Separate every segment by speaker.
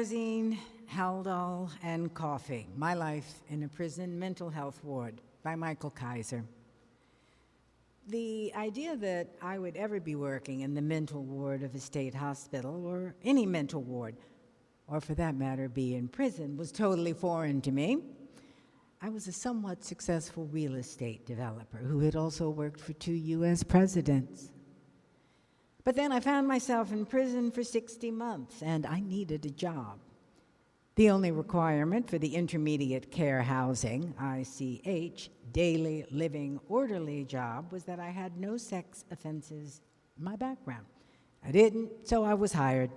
Speaker 1: Thorazine, Haldol, and Coffee, My Life in a Prison Mental Health Ward by Kaiser. The idea that I would ever be working in the mental ward of a state hospital or any mental ward, or for that matter, be in prison, was totally foreign to me. I was a somewhat successful real estate developer who had also worked for 2 U.S. presidents. But then I found myself in prison for 60 months, and I needed a job. The only requirement for the intermediate care housing, ICH, daily living orderly job was that I had no sex offenses in my background. I didn't, so I was hired.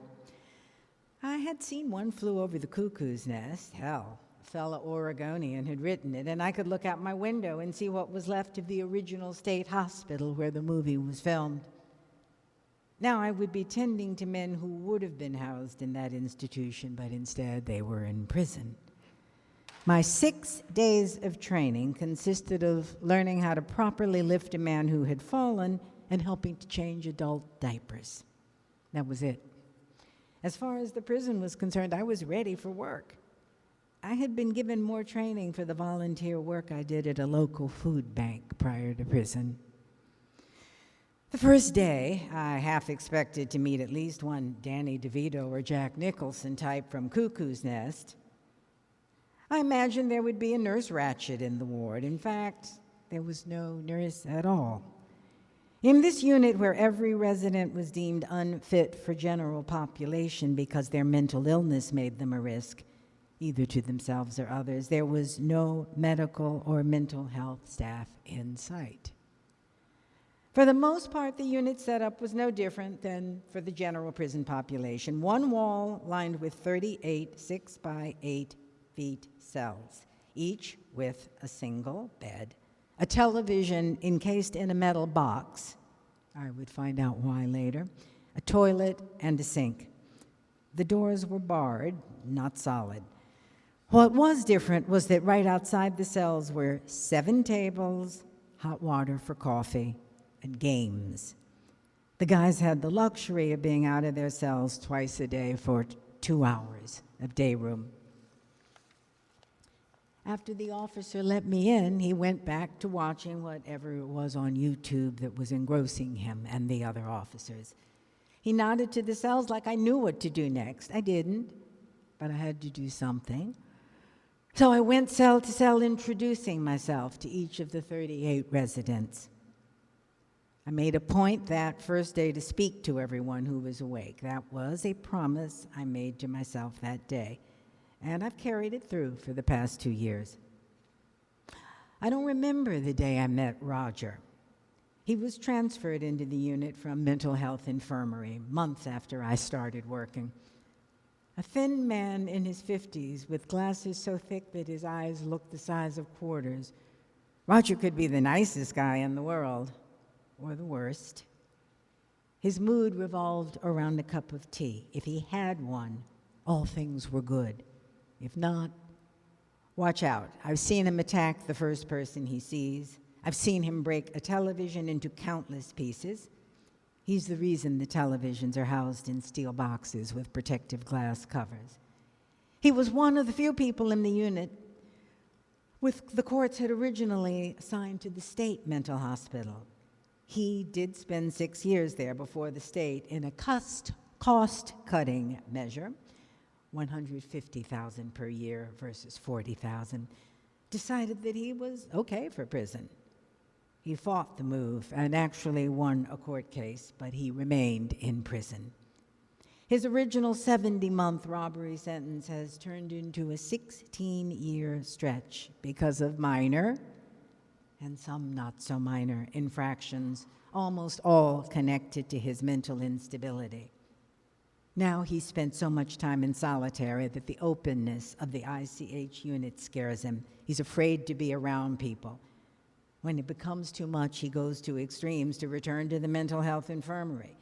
Speaker 1: I had seen One Flew Over the Cuckoo's Nest. Hell, a fellow Oregonian had written it, and I could look out my window and see what was left of the original state hospital where the movie was filmed. Now I would be tending to men who would have been housed in that institution, but instead they were in prison. My 6 days of training consisted of learning how to properly lift a man who had fallen and helping to change adult diapers. That was it. As far as the prison was concerned, I was ready for work. I had been given more training for the volunteer work I did at a local food bank prior to prison. The first day, I half expected to meet at least one Danny DeVito or Jack Nicholson type from Cuckoo's Nest. I imagined there would be a nurse Ratched in the ward. In fact, there was no nurse at all. In this unit where every resident was deemed unfit for general population because their mental illness made them a risk, either to themselves or others, there was no medical or mental health staff in sight. For the most part, the unit setup was no different than for the general prison population. One wall lined with 38 6-by-8 cells, each with a single bed, a television encased in a metal box, I would find out why later, a toilet, and a sink. The doors were barred, not solid. What was different was that right outside the cells were 7 tables, hot water for coffee, and games. The guys had the luxury of being out of their cells twice a day for 2 hours of day room. After the officer let me in, he went back to watching whatever it was on YouTube that was engrossing him and the other officers. He nodded to the cells like I knew what to do next. I didn't, but I had to do something. So I went cell to cell introducing myself to each of the 38 residents. I made a point that first day to speak to everyone who was awake. That was a promise I made to myself that day, and I've carried it through for the past 2 years. I don't remember the day I met Roger. He was transferred into the unit from mental health infirmary months after I started working. A thin man in his 50s with glasses so thick that his eyes looked the size of quarters. Roger could be the nicest guy in the world, or the worst. His mood revolved around a cup of tea. If he had one, all things were good. If not, watch out. I've seen him attack the first person he sees. I've seen him break a television into countless pieces. He's the reason the televisions are housed in steel boxes with protective glass covers. He was one of the few people in the unit with the courts had originally assigned to the state mental hospital. He did spend 6 years there before the state, in a cost-cutting measure, $150,000 per year versus $40,000, decided that he was okay for prison. He fought the move and actually won a court case, but he remained in prison. His original 70-month robbery sentence has turned into a 16-year stretch because of minor and some not so minor infractions, almost all connected to his mental instability. Now he's spent so much time in solitary that the openness of the ICH unit scares him. He's afraid to be around people. When it becomes too much, he goes to extremes to return to the mental health infirmary.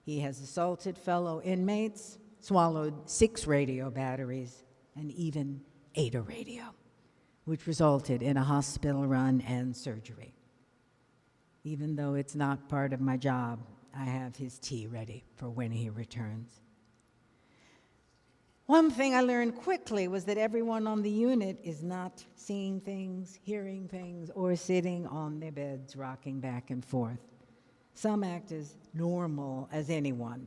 Speaker 1: He has assaulted fellow inmates, swallowed 6 radio batteries, and even ate a radio, which resulted in a hospital run and surgery. Even though it's not part of my job, I have his tea ready for when he returns. One thing I learned quickly was that everyone on the unit is not seeing things, hearing things, or sitting on their beds rocking back and forth. Some act as normal as anyone,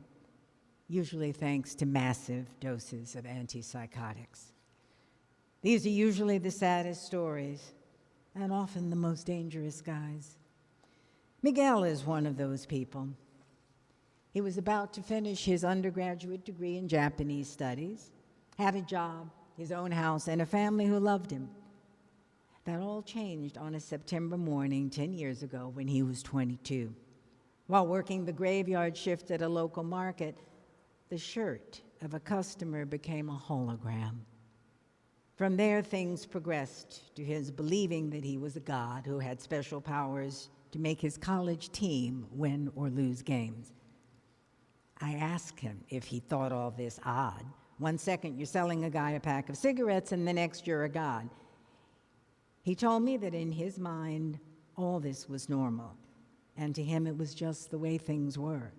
Speaker 1: usually thanks to massive doses of antipsychotics. These are usually the saddest stories, and often the most dangerous guys. Miguel is one of those people. He was about to finish his undergraduate degree in Japanese studies, had a job, his own house, and a family who loved him. That all changed on a September morning 10 years ago when he was 22. While working the graveyard shift at a local market, the shirt of a customer became a hologram. From there, things progressed to his believing that he was a god who had special powers to make his college team win or lose games. I asked him if he thought all this odd. One second you're selling a guy a pack of cigarettes and the next you're a god. He told me that in his mind, all this was normal, and to him it was just the way things were.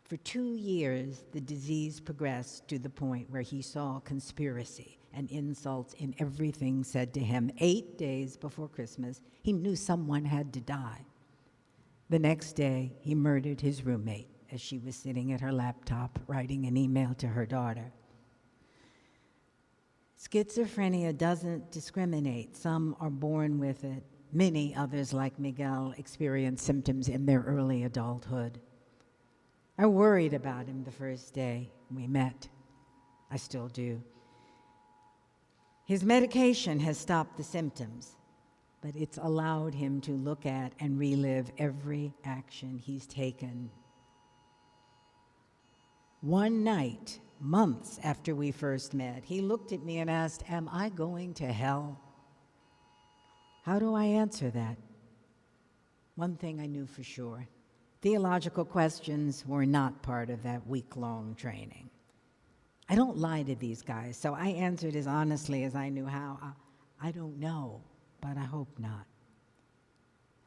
Speaker 1: For 2 years, the disease progressed to the point where he saw conspiracy and insults in everything said to him. 8 days before Christmas, he knew someone had to die. The next day, he murdered his roommate as she was sitting at her laptop writing an email to her daughter. Schizophrenia doesn't discriminate. Some are born with it. Many others, like Miguel, experience symptoms in their early adulthood. I worried about him the first day we met. I still do. His medication has stopped the symptoms, but it's allowed him to look at and relive every action he's taken. One night, months after we first met, he looked at me and asked, "Am I going to hell?" How do I answer that? One thing I knew for sure. Theological questions were not part of that week-long training. I don't lie to these guys, so I answered as honestly as I knew how. I don't know, but I hope not.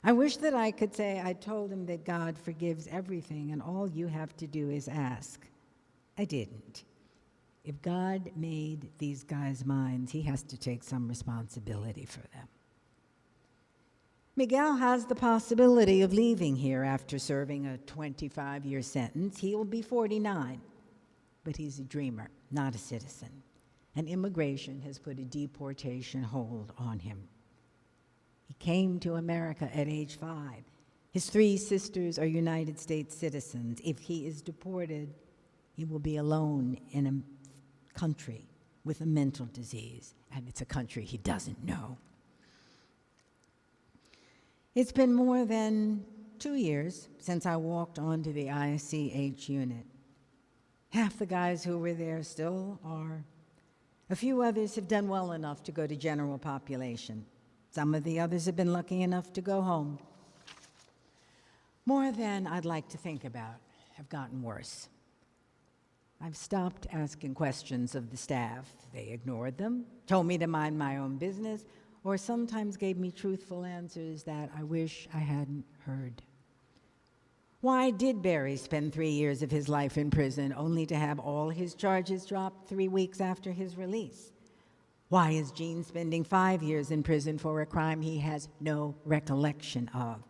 Speaker 1: I wish that I could say I told him that God forgives everything and all you have to do is ask. I didn't. If God made these guys' minds, he has to take some responsibility for them. Miguel has the possibility of leaving here after serving a 25-year sentence. He will be 49, but he's a dreamer, not a citizen. And immigration has put a deportation hold on him. He came to America at age 5. His 3 sisters are United States citizens. If he is deported, he will be alone in a country with a mental disease, and it's a country he doesn't know. It's been more than 2 years since I walked onto the ICH unit. Half the guys who were there still are. A few others have done well enough to go to general population. Some of the others have been lucky enough to go home. More than I'd like to think about have gotten worse. I've stopped asking questions of the staff. They ignored them, told me to mind my own business, or sometimes gave me truthful answers that I wish I hadn't heard. Why did Barry spend 3 years of his life in prison only to have all his charges dropped 3 weeks after his release? Why is Gene spending 5 years in prison for a crime he has no recollection of?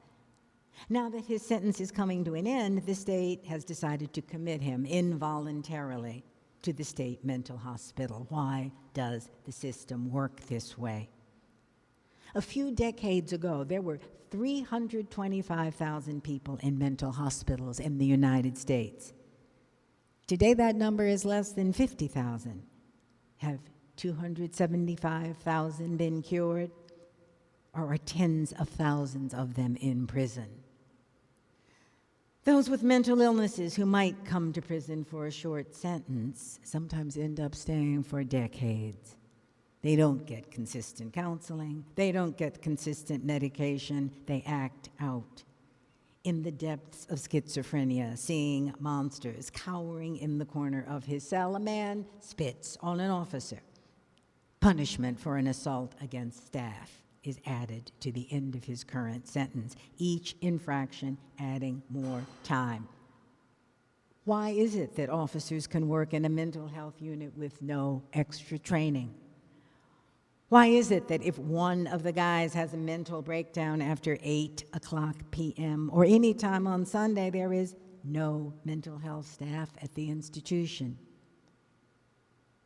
Speaker 1: Now that his sentence is coming to an end, the state has decided to commit him involuntarily to the state mental hospital. Why does the system work this way? A few decades ago, there were 325,000 people in mental hospitals in the United States. Today, that number is less than 50,000. Have 275,000 been cured? Or are tens of thousands of them in prison? Those with mental illnesses who might come to prison for a short sentence sometimes end up staying for decades. They don't get consistent counseling. They don't get consistent medication. They act out. In the depths of schizophrenia, seeing monsters cowering in the corner of his cell, a man spits on an officer. Punishment for an assault against staff is added to the end of his current sentence, each infraction adding more time. Why is it that officers can work in a mental health unit with no extra training? Why is it that if one of the guys has a mental breakdown after 8 p.m. or any time on Sunday, there is no mental health staff at the institution?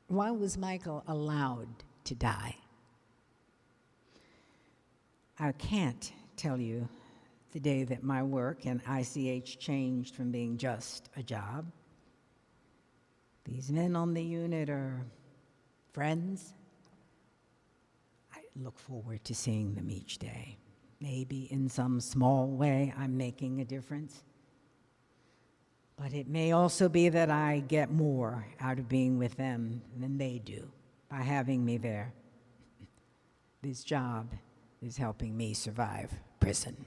Speaker 1: Why was Michael allowed to die? I can't tell you the day that my work in ICH changed from being just a job. These men on the unit are friends. I look forward to seeing them each day. Maybe in some small way I'm making a difference. But it may also be that I get more out of being with them than they do by having me there. This job is helping me survive prison.